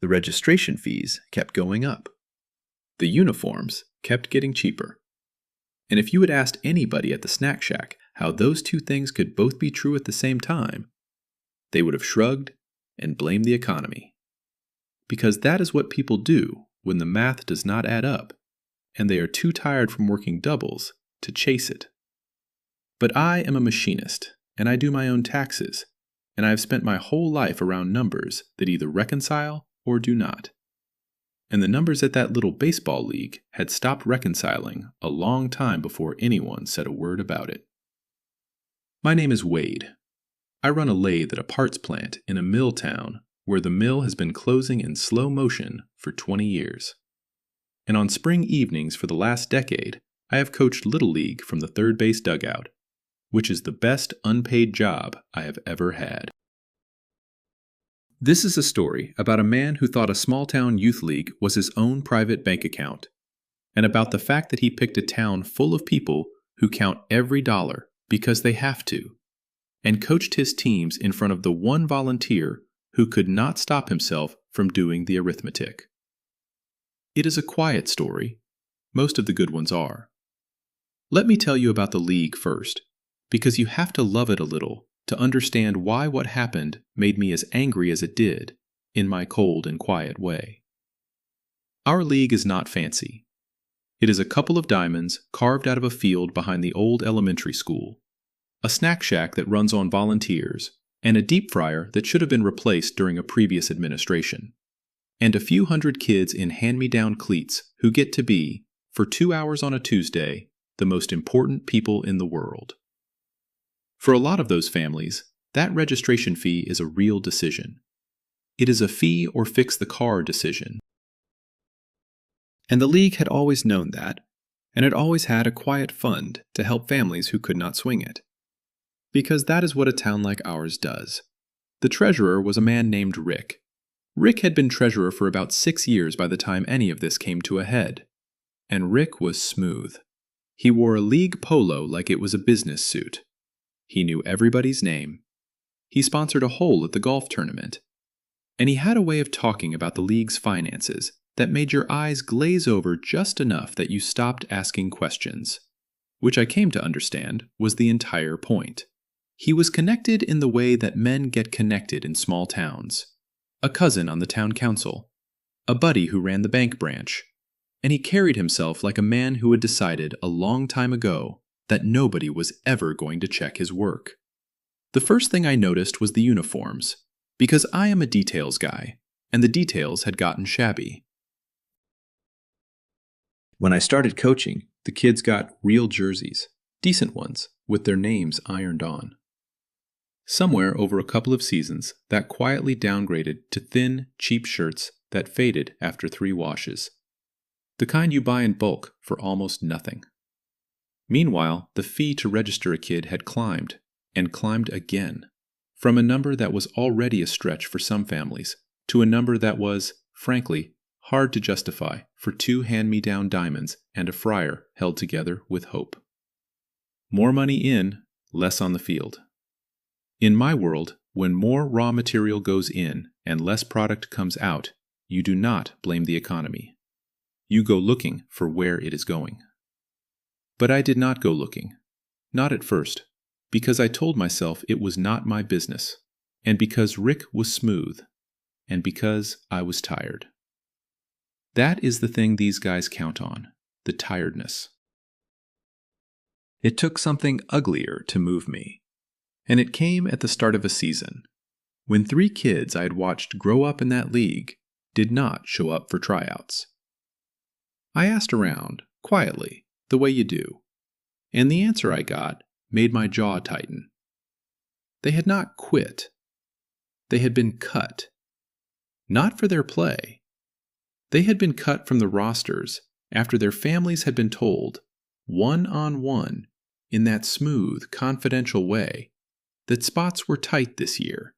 The registration fees kept going up. The uniforms kept getting cheaper. And if you had asked anybody at the snack shack how those two things could both be true at the same time, they would have shrugged and blamed the economy. Because that is what people do when the math does not add up, and they are too tired from working doubles to chase it. But I am a machinist, and I do my own taxes, and I have spent my whole life around numbers that either reconcile or do not. And the numbers at that little baseball league had stopped reconciling a long time before anyone said a word about it. My name is Wade. I run a lathe at a parts plant in a mill town where the mill has been closing in slow motion for 20 years. And on spring evenings for the last decade, I have coached Little League from the third base dugout, which is the best unpaid job I have ever had. This is a story about a man who thought a small-town youth league was his own private bank account, and about the fact that he picked a town full of people who count every dollar because they have to, and coached his teams in front of the one volunteer who could not stop himself from doing the arithmetic. It is a quiet story. Most of the good ones are. Let me tell you about the league first, because you have to love it a little to understand why what happened made me as angry as it did, in my cold and quiet way. Our league is not fancy. It is a couple of diamonds carved out of a field behind the old elementary school, a snack shack that runs on volunteers, and a deep fryer that should have been replaced during a previous administration, and a few hundred kids in hand-me-down cleats who get to be, for 2 hours on a Tuesday, the most important people in the world. For a lot of those families, that registration fee is a real decision. It is a fee or fix the car decision. And the league had always known that, and it always had a quiet fund to help families who could not swing it. Because that is what a town like ours does. The treasurer was a man named Rick. Rick had been treasurer for about 6 years by the time any of this came to a head. And Rick was smooth. He wore a league polo like it was a business suit. He knew everybody's name. He sponsored a hole at the golf tournament. And he had a way of talking about the league's finances that made your eyes glaze over just enough that you stopped asking questions, which I came to understand was the entire point. He was connected in the way that men get connected in small towns. A cousin on the town council, a buddy who ran the bank branch, and he carried himself like a man who had decided a long time ago that nobody was ever going to check his work. The first thing I noticed was the uniforms, because I am a details guy, and the details had gotten shabby. When I started coaching, the kids got real jerseys, decent ones, with their names ironed on. Somewhere over a couple of seasons, that quietly downgraded to thin, cheap shirts that faded after 3 washes. The kind you buy in bulk for almost nothing. Meanwhile, the fee to register a kid had climbed, and climbed again, from a number that was already a stretch for some families to a number that was, frankly, hard to justify for 2 hand-me-down diamonds and a fryer held together with hope. More money in, less on the field. In my world, when more raw material goes in and less product comes out, you do not blame the economy. You go looking for where it is going. But I did not go looking. Not at first, because I told myself it was not my business, and because Rick was smooth, and because I was tired. That is the thing these guys count on, the tiredness. It took something uglier to move me, and it came at the start of a season, when 3 kids I had watched grow up in that league did not show up for tryouts. I asked around, quietly, the way you do, and the answer I got made my jaw tighten. They had not quit. They had been cut. Not for their play. They had been cut from the rosters after their families had been told, one-on-one, in that smooth, confidential way, that spots were tight this year,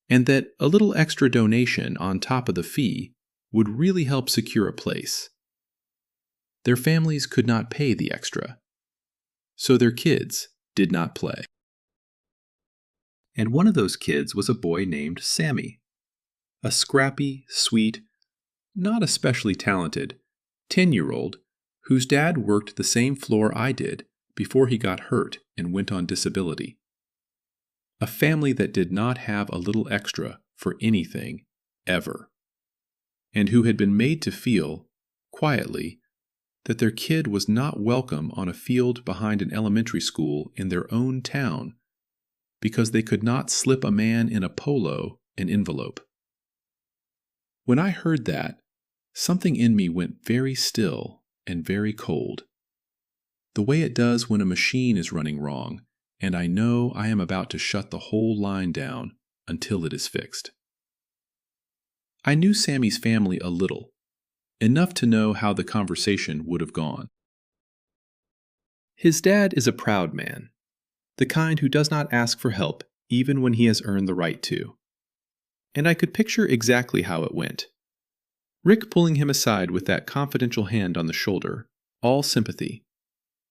and that a little extra donation on top of the fee would really help secure a place. Their families could not pay the extra, so their kids did not play. And one of those kids was a boy named Sammy. a scrappy, sweet, not especially talented 10-year-old whose dad worked the same floor I did before he got hurt and went on disability. A family that did not have a little extra for anything, ever, and who had been made to feel, quietly, that their kid was not welcome on a field behind an elementary school in their own town because they could not slip a man in a polo an envelope. When I heard that, something in me went very still and very cold, the way it does when a machine is running wrong and I know I am about to shut the whole line down until it is fixed. I knew Sammy's family a little, enough to know how the conversation would have gone. His dad is a proud man, the kind who does not ask for help even when he has earned the right to. And I could picture exactly how it went. Rick pulling him aside with that confidential hand on the shoulder, all sympathy.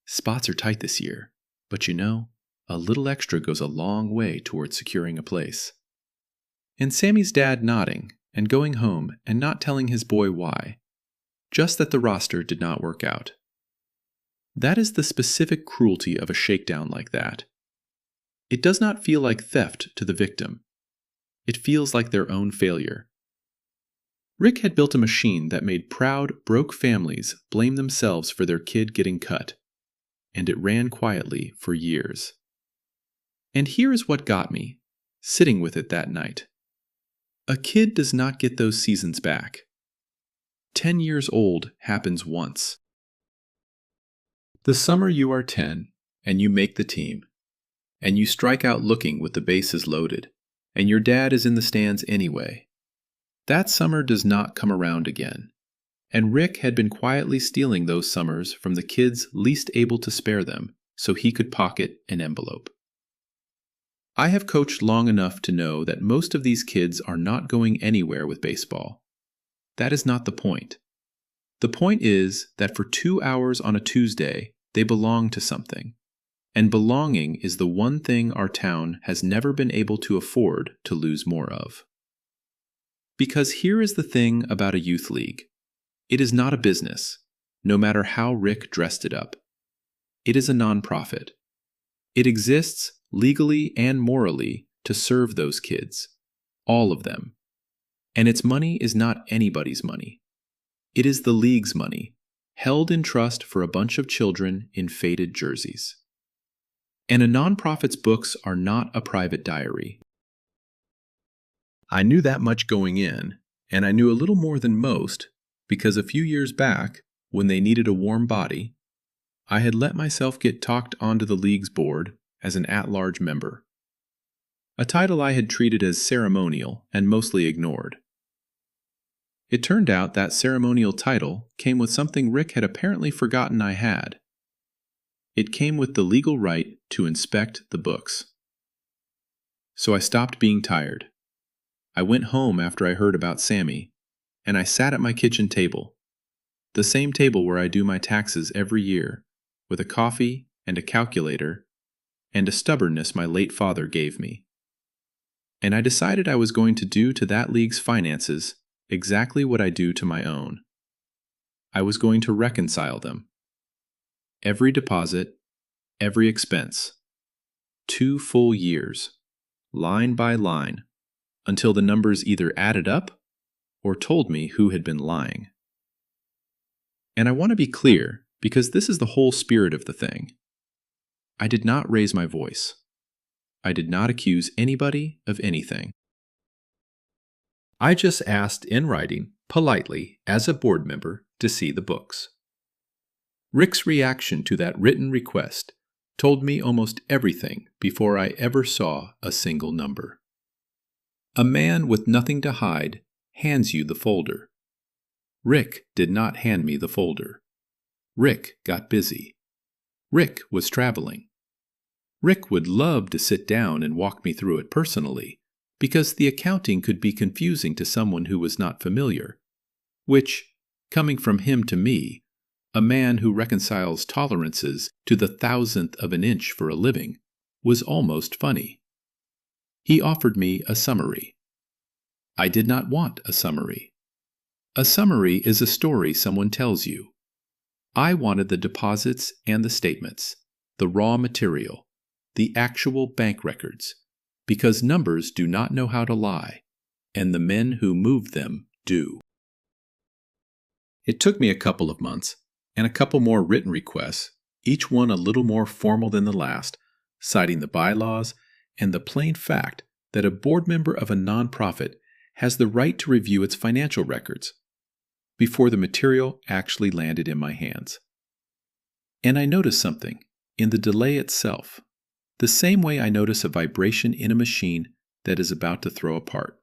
Spots are tight this year, but you know, a little extra goes a long way toward securing a place. And Sammy's dad nodding and going home and not telling his boy why, just that the roster did not work out. That is the specific cruelty of a shakedown like that. It does not feel like theft to the victim. It feels like their own failure. Rick had built a machine that made proud, broke families blame themselves for their kid getting cut, and it ran quietly for years. And here is what got me, sitting with it that night. A kid does not get those seasons back. 10 years old happens once. The summer you are 10, and you make the team, and you strike out looking with the bases loaded, and your dad is in the stands anyway. That summer does not come around again, and Rick had been quietly stealing those summers from the kids least able to spare them so he could pocket an envelope. I have coached long enough to know that most of these kids are not going anywhere with baseball. That is not the point. The point is that for 2 hours on a Tuesday, they belong to something, and belonging is the one thing our town has never been able to afford to lose more of. Because here is the thing about a youth league. It is not a business, no matter how Rick dressed it up. It is a nonprofit. It exists, legally and morally, to serve those kids, all of them. And its money is not anybody's money. It is the league's money, held in trust for a bunch of children in faded jerseys. And a nonprofit's books are not a private diary. I knew that much going in, and I knew a little more than most because a few years back, when they needed a warm body, I had let myself get talked onto the league's board as an at-large member, a title I had treated as ceremonial and mostly ignored. It turned out that ceremonial title came with something Rick had apparently forgotten I had. It came with the legal right to inspect the books. So I stopped being tired. I went home after I heard about Sammy, and I sat at my kitchen table, the same table where I do my taxes every year, with a coffee and a calculator and a stubbornness my late father gave me. And I decided I was going to do to that league's finances exactly what I do to my own. I was going to reconcile them. Every deposit, every expense. 2 full years, line by line, until the numbers either added up or told me who had been lying. And I want to be clear, because this is the whole spirit of the thing. I did not raise my voice. I did not accuse anybody of anything. I just asked in writing, politely, as a board member, to see the books. Rick's reaction to that written request told me almost everything before I ever saw a single number. A man with nothing to hide hands you the folder. Rick did not hand me the folder. Rick got busy. Rick was traveling. Rick would love to sit down and walk me through it personally, because the accounting could be confusing to someone who was not familiar, which, coming from him to me, a man who reconciles tolerances to the thousandth of an inch for a living, was almost funny. He offered me a summary. I did not want a summary. A summary is a story someone tells you. I wanted the deposits and the statements, the raw material, the actual bank records, because numbers do not know how to lie, and the men who move them do. It took me a couple of months, and a couple more written requests, each one a little more formal than the last, citing the bylaws and the plain fact that a board member of a nonprofit has the right to review its financial records, before the material actually landed in my hands. And I noticed something in the delay itself, the same way I notice a vibration in a machine that is about to throw apart.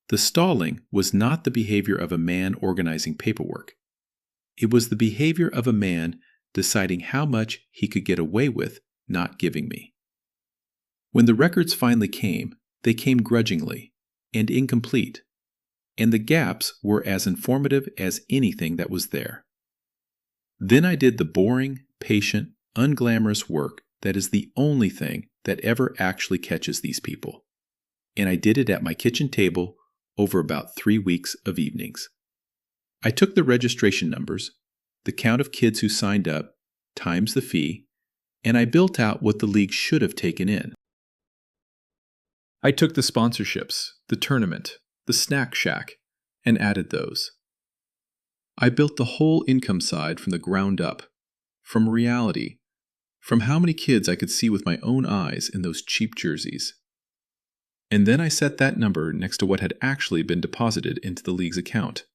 The stalling was not the behavior of a man organizing paperwork. It was the behavior of a man deciding how much he could get away with not giving me. When the records finally came, they came grudgingly and incomplete, and the gaps were as informative as anything that was there. Then I did the boring, patient, unglamorous work that is the only thing that ever actually catches these people. And I did it at my kitchen table over about 3 weeks of evenings. I took the registration numbers, the count of kids who signed up, times the fee, and I built out what the league should have taken in. I took the sponsorships, the tournament, the snack shack, and added those. I built the whole income side from the ground up, from reality, from how many kids I could see with my own eyes in those cheap jerseys. And then I set that number next to what had actually been deposited into the league's account,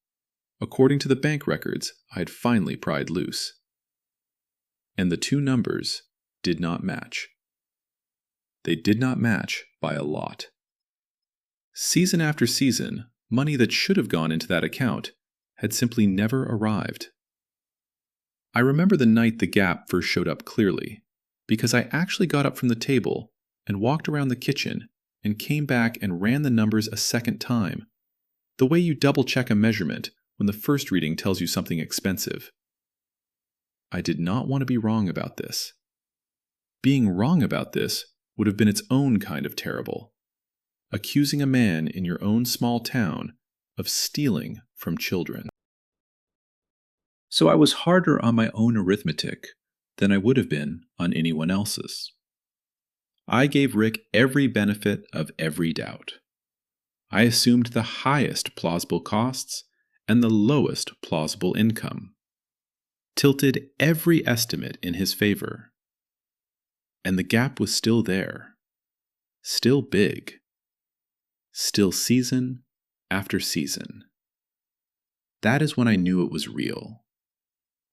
according to the bank records I had finally pried loose. And the two numbers did not match. They did not match by a lot. Season after season, money that should have gone into that account had simply never arrived. I remember the night the gap first showed up clearly, because I actually got up from the table and walked around the kitchen and came back and ran the numbers a second time, the way you double-check a measurement when the first reading tells you something expensive. I did not want to be wrong about this. Being wrong about this would have been its own kind of terrible. Accusing a man in your own small town of stealing from children. So I was harder on my own arithmetic than I would have been on anyone else's. I gave Rick every benefit of every doubt. I assumed the highest plausible costs and the lowest plausible income. Tilted every estimate in his favor. And the gap was still there. Still big. Still season after season. That is when I knew it was real.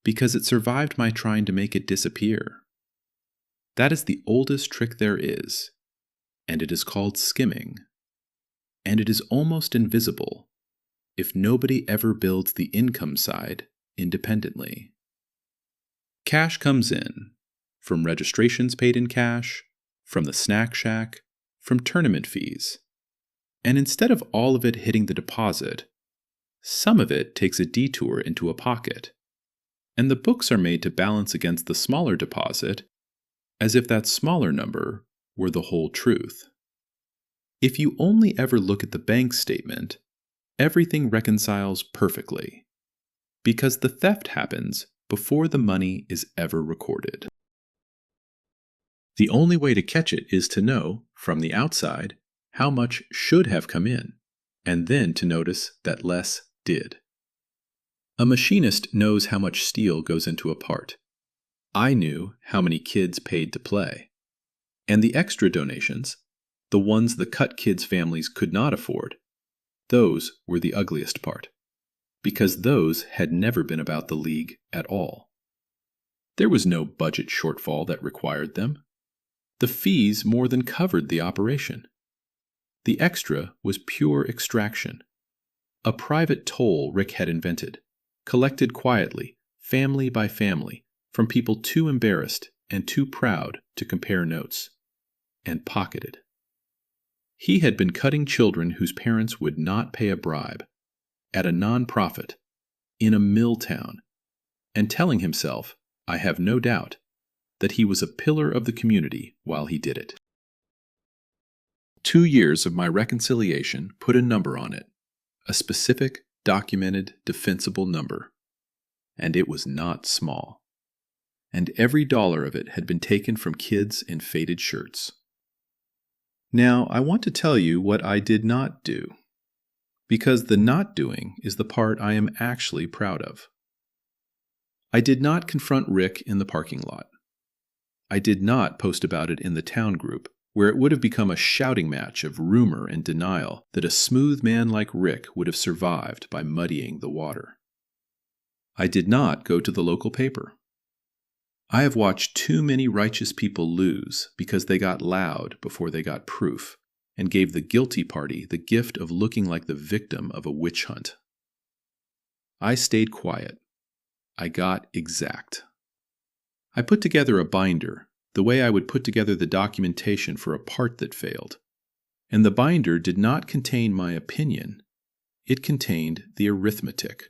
Because it survived my trying to make it disappear. That is the oldest trick there is, and it is called skimming. And it is almost invisible if nobody ever builds the income side independently. Cash comes in, from registrations paid in cash, from the snack shack, from tournament fees. And instead of all of it hitting the deposit, some of it takes a detour into a pocket. And the books are made to balance against the smaller deposit, as if that smaller number were the whole truth. If you only ever look at the bank statement, everything reconciles perfectly, because the theft happens before the money is ever recorded. The only way to catch it is to know, from the outside, how much should have come in, and then to notice that less did. A machinist knows how much steel goes into a part. I knew how many kids paid to play. And the extra donations, the ones the cut kids' families could not afford, those were the ugliest part, because those had never been about the league at all. There was no budget shortfall that required them. The fees more than covered the operation. The extra was pure extraction, a private toll Rick had invented, collected quietly, family by family, from people too embarrassed and too proud to compare notes, and pocketed. He had been cutting children whose parents would not pay a bribe, at a non-profit, in a mill town, and telling himself, I have no doubt, that he was a pillar of the community while he did it. 2 years of my reconciliation put a number on it, a specific, documented, defensible number. And it was not small. And every dollar of it had been taken from kids in faded shirts. Now, I want to tell you what I did not do, because the not doing is the part I am actually proud of. I did not confront Rick in the parking lot. I did not post about it in the town group, where it would have become a shouting match of rumor and denial that a smooth man like Rick would have survived by muddying the water. I did not go to the local paper. I have watched too many righteous people lose because they got loud before they got proof and gave the guilty party the gift of looking like the victim of a witch hunt. I stayed quiet. I got exact. I put together a binder, the way I would put together the documentation for a part that failed. And the binder did not contain my opinion. It contained the arithmetic.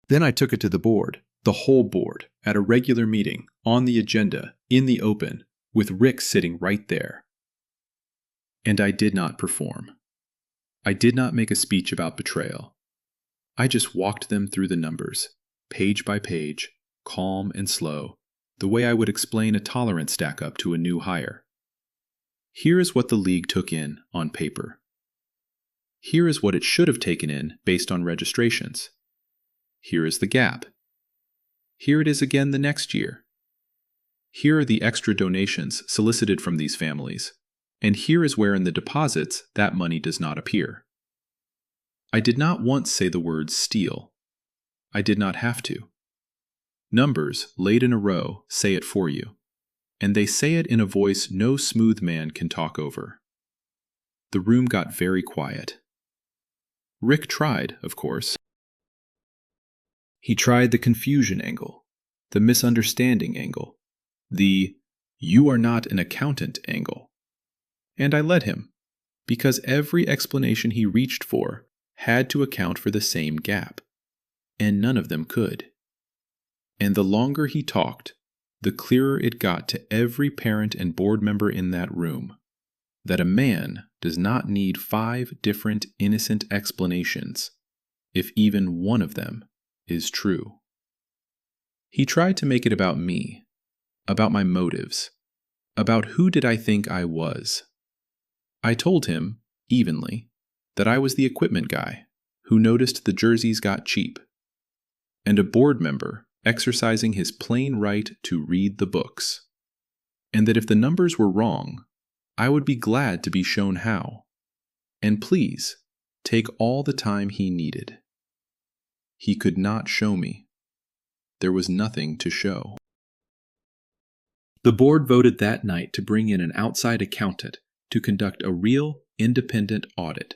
Then I took it to the board, the whole board, at a regular meeting, on the agenda, in the open, with Rick sitting right there. And I did not perform. I did not make a speech about betrayal. I just walked them through the numbers, page by page, calm and slow, the way I would explain a tolerance stack-up to a new hire. Here is what the league took in on paper. Here is what it should have taken in based on registrations. Here is the gap. Here it is again the next year. Here are the extra donations solicited from these families, and here is where in the deposits that money does not appear. I did not once say the word steal. I did not have to. Numbers, laid in a row, say it for you, and they say it in a voice no smooth man can talk over. The room got very quiet. Rick tried, of course. He tried the confusion angle, the misunderstanding angle, the "you are not an accountant" angle. And I let him, because every explanation he reached for had to account for the same gap, and none of them could. And the longer he talked, the clearer it got to every parent and board member in that room that a man does not need 5 different innocent explanations, if even one of them is true. He tried to make it about me, about my motives, about who did I think I was. I told him, evenly, that I was the equipment guy who noticed the jerseys got cheap, and a board member exercising his plain right to read the books, and that if the numbers were wrong, I would be glad to be shown how, and please take all the time he needed. He could not show me. There was nothing to show. The board voted that night to bring in an outside accountant to conduct a real, independent audit,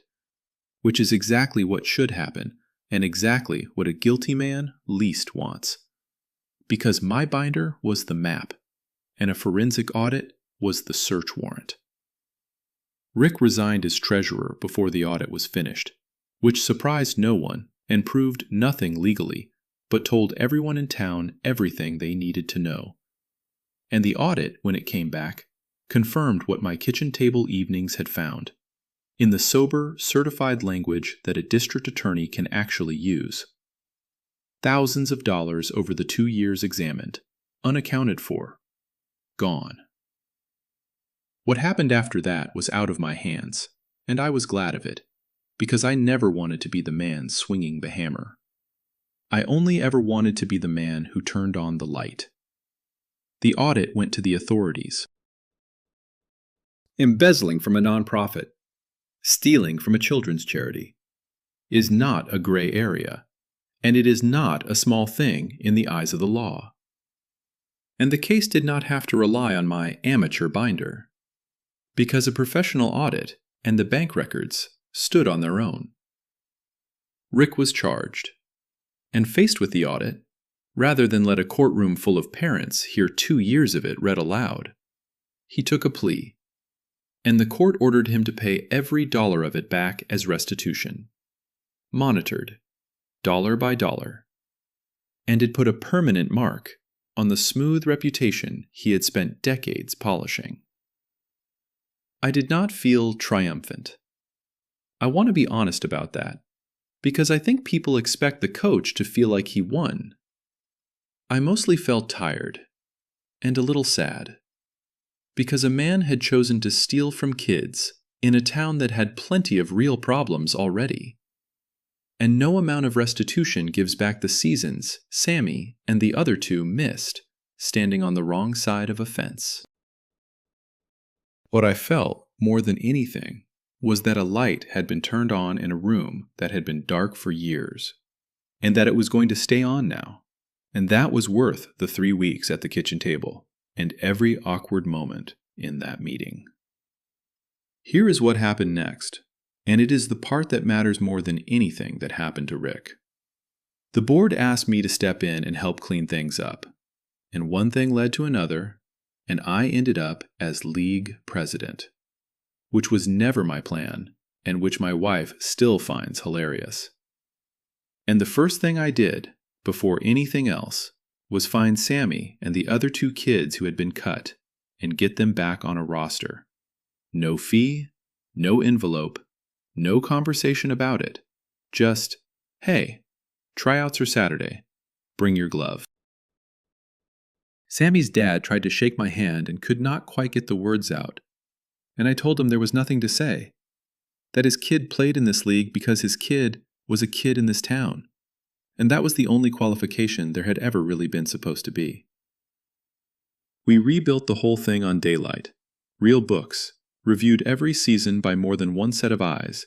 which is exactly what should happen and exactly what a guilty man least wants. Because my binder was the map, and a forensic audit was the search warrant. Rick resigned as treasurer before the audit was finished, which surprised no one and proved nothing legally, but told everyone in town everything they needed to know. And the audit, when it came back, confirmed what my kitchen table evenings had found, in the sober, certified language that a district attorney can actually use. Thousands of dollars over the 2 years examined, unaccounted for, gone. What happened after that was out of my hands, and I was glad of it, because I never wanted to be the man swinging the hammer. I only ever wanted to be the man who turned on the light. The audit went to the authorities. Embezzling from a nonprofit, stealing from a children's charity, is not a gray area, and it is not a small thing in the eyes of the law. And the case did not have to rely on my amateur binder, because a professional audit and the bank records stood on their own. Rick was charged, and faced with the audit, rather than let a courtroom full of parents hear 2 years of it read aloud, he took a plea, and the court ordered him to pay every dollar of it back as restitution, monitored, dollar by dollar, and it put a permanent mark on the smooth reputation he had spent decades polishing. I did not feel triumphant. I want to be honest about that, because I think people expect the coach to feel like he won. I mostly felt tired and a little sad, because a man had chosen to steal from kids in a town that had plenty of real problems already. And no amount of restitution gives back the seasons Sammy and the other two missed, standing on the wrong side of a fence. What I felt, more than anything, was that a light had been turned on in a room that had been dark for years, and that it was going to stay on now, and that was worth the 3 weeks at the kitchen table, and every awkward moment in that meeting. Here is what happened next, and it is the part that matters more than anything that happened to Rick. The board asked me to step in and help clean things up, and one thing led to another, and I ended up as league president, which was never my plan, and which my wife still finds hilarious. And the first thing I did, before anything else, was find Sammy and the other 2 kids who had been cut and get them back on a roster. No fee, no envelope, no conversation about it. Just, hey, tryouts are Saturday. Bring your glove. Sammy's dad tried to shake my hand and could not quite get the words out, and I told him there was nothing to say. That his kid played in this league because his kid was a kid in this town, and that was the only qualification there had ever really been supposed to be. We rebuilt the whole thing on daylight, real books, reviewed every season by more than one set of eyes,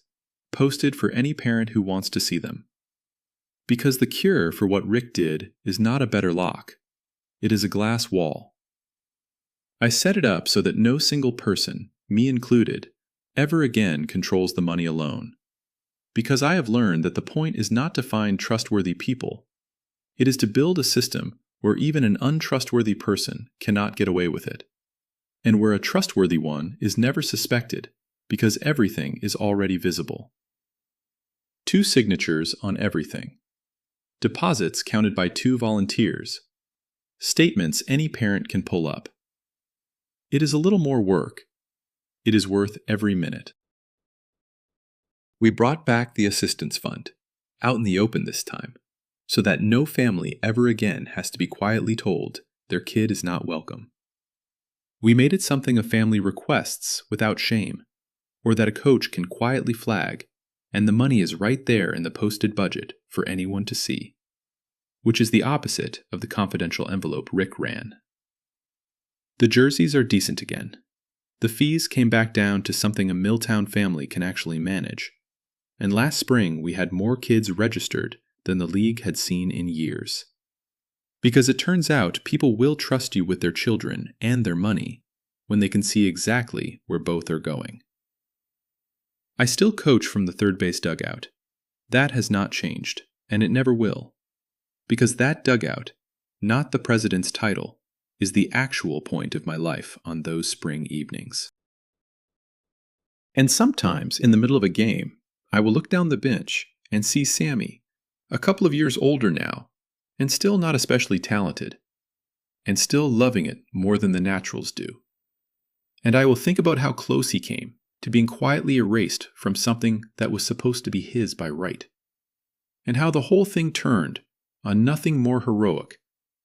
posted for any parent who wants to see them. Because the cure for what Rick did is not a better lock. It is a glass wall. I set it up so that no single person, me included, ever again controls the money alone. Because I have learned that the point is not to find trustworthy people. It is to build a system where even an untrustworthy person cannot get away with it, and where a trustworthy one is never suspected because everything is already visible. 2 signatures on everything. Deposits counted by 2 volunteers. Statements any parent can pull up. It is a little more work. It is worth every minute. We brought back the assistance fund, out in the open this time, so that no family ever again has to be quietly told their kid is not welcome. We made it something a family requests without shame, or that a coach can quietly flag, and the money is right there in the posted budget for anyone to see, which is the opposite of the confidential envelope Rick ran. The jerseys are decent again. The fees came back down to something a Milltown family can actually manage, and last spring we had more kids registered than the league had seen in years. Because it turns out people will trust you with their children and their money when they can see exactly where both are going. I still coach from the third base dugout. That has not changed, and it never will. Because that dugout, not the president's title, is the actual point of my life on those spring evenings. And sometimes, in the middle of a game, I will look down the bench and see Sammy, a couple of years older now, and still not especially talented, and still loving it more than the naturals do. And I will think about how close he came to being quietly erased from something that was supposed to be his by right, and how the whole thing turned on nothing more heroic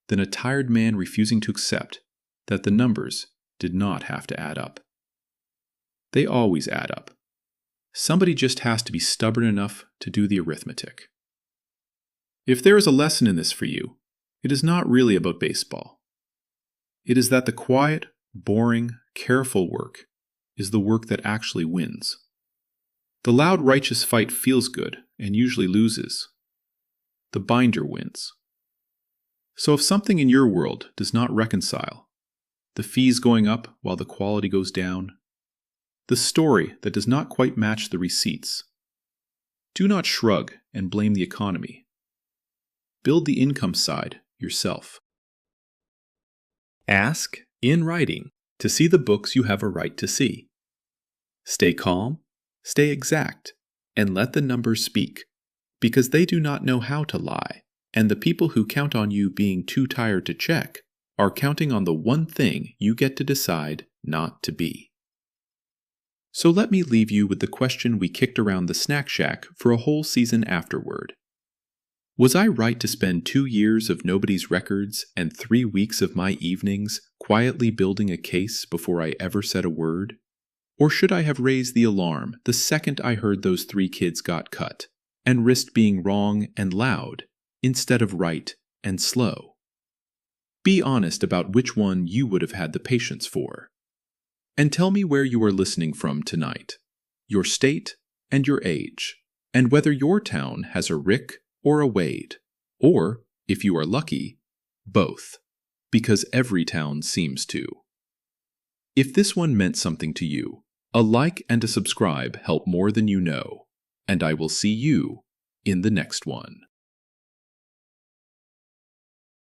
than a tired man refusing to accept that the numbers did not have to add up. They always add up. Somebody just has to be stubborn enough to do the arithmetic. If there is a lesson in this for you, it is not really about baseball. It is that the quiet, boring, careful work is the work that actually wins. The loud, righteous fight feels good and usually loses. The binder wins. So if something in your world does not reconcile, the fees going up while the quality goes down, the story that does not quite match the receipts, do not shrug and blame the economy. Build the income side yourself. Ask, in writing, to see the books you have a right to see. Stay calm, stay exact, and let the numbers speak, because they do not know how to lie, and the people who count on you being too tired to check are counting on the one thing you get to decide not to be. So let me leave you with the question we kicked around the snack shack for a whole season afterward. Was I right to spend 2 years of nobody's records and 3 weeks of my evenings quietly building a case before I ever said a word? Or should I have raised the alarm the second I heard those 3 kids got cut, and risked being wrong and loud instead of right and slow? Be honest about which one you would have had the patience for. And tell me where you are listening from tonight, your state and your age, and whether your town has a Rick or a Wade, or, if you are lucky, both, because every town seems to. If this one meant something to you, a like and a subscribe help more than you know, and I will see you in the next one.